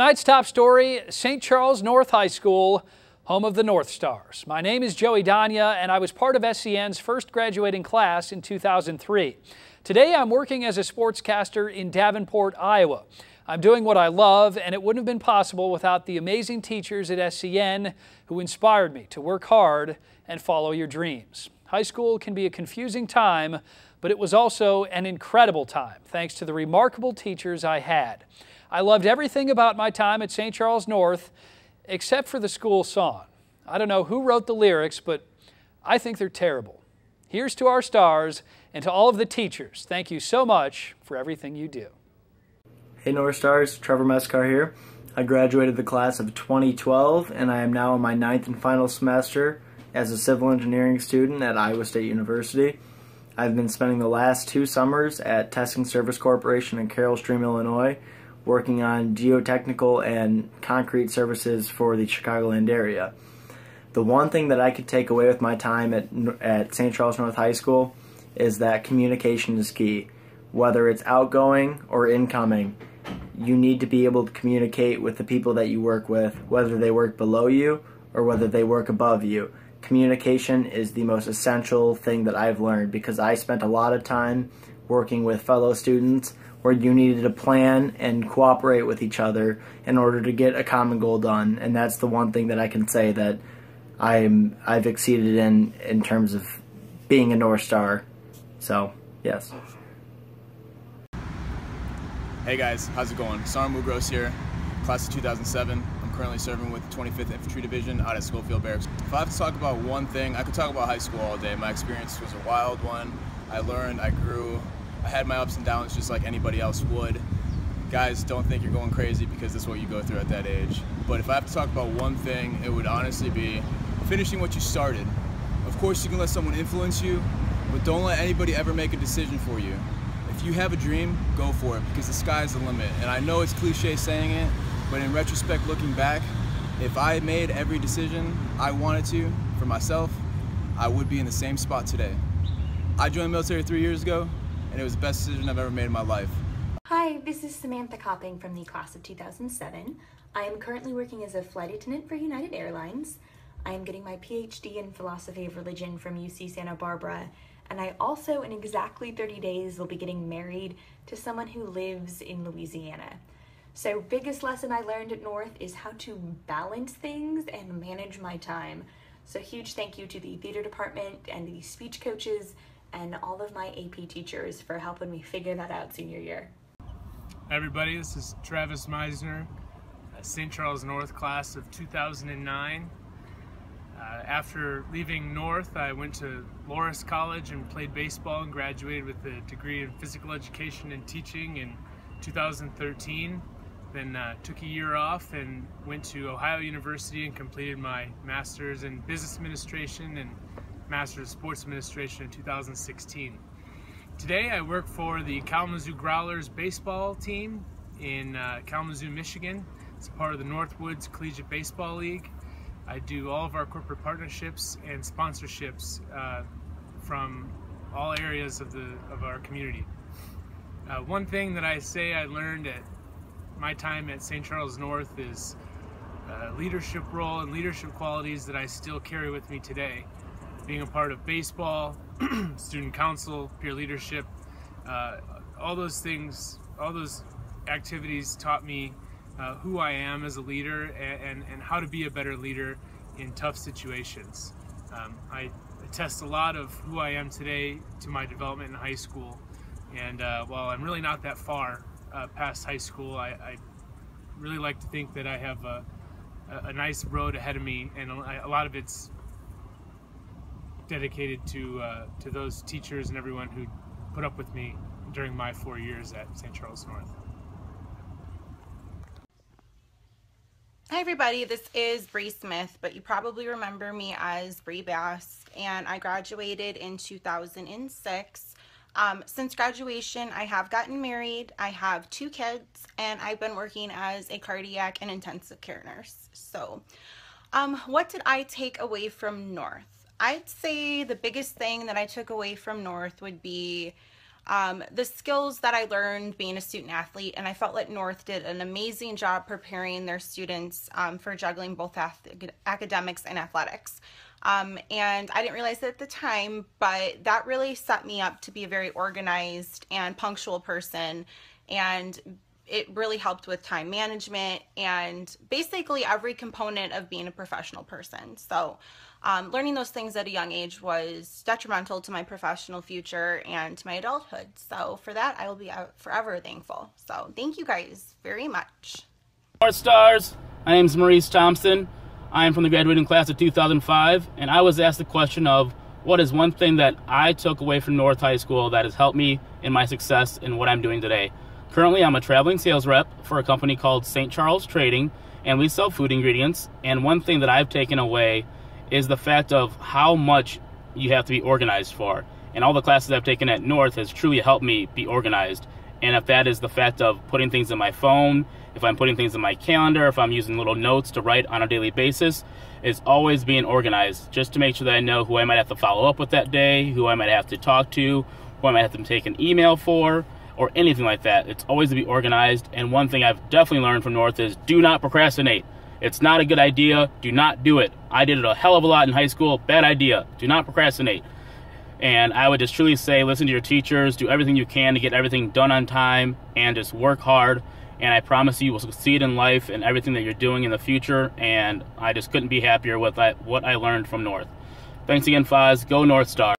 Tonight's top story, St. Charles North High School, home of the North Stars. My name is Joey Danya, and I was part of SCN's first graduating class in 2003. Today, I'm working as a sportscaster in Davenport, Iowa. I'm doing what I love, and it wouldn't have been possible without the amazing teachers at SCN who inspired me to work hard and follow your dreams. High school can be a confusing time, but it was also an incredible time, thanks to the remarkable teachers I had. I loved everything about my time at St. Charles North, except for the school song. I don't know who wrote the lyrics, but I think they're terrible. Here's to our stars and to all of the teachers. Thank you so much for everything you do. Hey North Stars, Trevor Mescar here. I graduated the class of 2012 and I am now in my 9th and final semester as a civil engineering student at Iowa State University. I've been spending the last 2 summers at Testing Service Corporation in Carroll Stream, Illinois, working on geotechnical and concrete services for the Chicagoland area. The one thing that I could take away with my time at St. Charles North High School is that communication is key. Whether it's outgoing or incoming, you need to be able to communicate with the people that you work with, whether they work below you or whether they work above you. Communication is the most essential thing that I've learned, because I spent a lot of time working with fellow students where you needed to plan and cooperate with each other in order to get a common goal done. And that's the one thing that I can say that I've exceeded in terms of being a North Star. So, yes. Hey guys, how's it going? Sarm Mugros here, class of 2007. I'm currently serving with the 25th Infantry Division out at Schofield Barracks. If I have to talk about one thing, I could talk about high school all day. My experience was a wild one. I learned, I grew, I had my ups and downs just like anybody else would. Guys, don't think you're going crazy because this is what you go through at that age. But if I have to talk about one thing, it would honestly be finishing what you started. Of course, you can let someone influence you, but don't let anybody ever make a decision for you. If you have a dream, go for it, because the sky's the limit. And I know it's cliche saying it, but in retrospect, looking back, if I made every decision I wanted to for myself, I would be in the same spot today. I joined the military 3 years ago, and it was the best decision I've ever made in my life. Hi, this is Samantha Copping from the class of 2007. I am currently working as a flight attendant for United Airlines. I am getting my PhD in philosophy of religion from UC Santa Barbara, and I also, in exactly 30 days, will be getting married to someone who lives in Louisiana. So, biggest lesson I learned at North is how to balance things and manage my time. So, huge thank you to the theater department and the speech coaches and all of my AP teachers for helping me figure that out senior year. Hi everybody, this is Travis Meisner, St. Charles North class of 2009. After leaving North, I went to Loras College and played baseball and graduated with a degree in physical education and teaching in 2013. Then took a year off and went to Ohio University and completed my master's in business administration and master's of sports administration in 2016. Today I work for the Kalamazoo Growlers baseball team in Kalamazoo, Michigan. It's part of the Northwoods Collegiate Baseball League. I do all of our corporate partnerships and sponsorships from all areas of our community. One thing that I say I learned at my time at St. Charles North is leadership role and leadership qualities that I still carry with me today. Being a part of baseball, student council, peer leadership, all those things, all those activities taught me who I am as a leader and how to be a better leader in tough situations. I attest a lot of who I am today to my development in high school, and while I'm really not that far past high school, I really like to think that I have a nice road ahead of me, and a lot of it's dedicated to those teachers and everyone who put up with me during my 4 years at St. Charles North. Hi everybody, this is Bree Smith, but you probably remember me as Bree Bass, and I graduated in 2006. Since graduation, I have gotten married, I have 2 kids, and I've been working as a cardiac and intensive care nurse. So, what did I take away from North? I'd say the biggest thing that I took away from North would be The skills that I learned being a student athlete, and I felt like North did an amazing job preparing their students for juggling both academics and athletics. And I didn't realize it at the time, but that really set me up to be a very organized and punctual person, and it really helped with time management and basically every component of being a professional person. So learning those things at a young age was detrimental to my professional future and to my adulthood. So for that, I will be forever thankful. So thank you guys very much. North Stars, my name is Maurice Thompson. I am from the graduating class of 2005, and I was asked the question of what is one thing that I took away from North High School that has helped me in my success in what I'm doing today. Currently, I'm a traveling sales rep for a company called St. Charles Trading, and we sell food ingredients. And one thing that I've taken away is the fact of how much you have to be organized for. And all the classes I've taken at North has truly helped me be organized. And if that is the fact of putting things in my phone, if I'm putting things in my calendar, if I'm using little notes to write on a daily basis, it's always being organized just to make sure that I know who I might have to follow up with that day, who I might have to talk to, who I might have to take an email for, or anything like that. It's always to be organized. And one thing I've definitely learned from North is do not procrastinate. It's not a good idea. Do not do it. I did it a hell of a lot in high school. Bad idea. Do not procrastinate. And I would just truly say, listen to your teachers, do everything you can to get everything done on time, and just work hard. And I promise you will succeed in life and everything that you're doing in the future. And I just couldn't be happier with what I learned from North. Thanks again, Foz. Go North Star.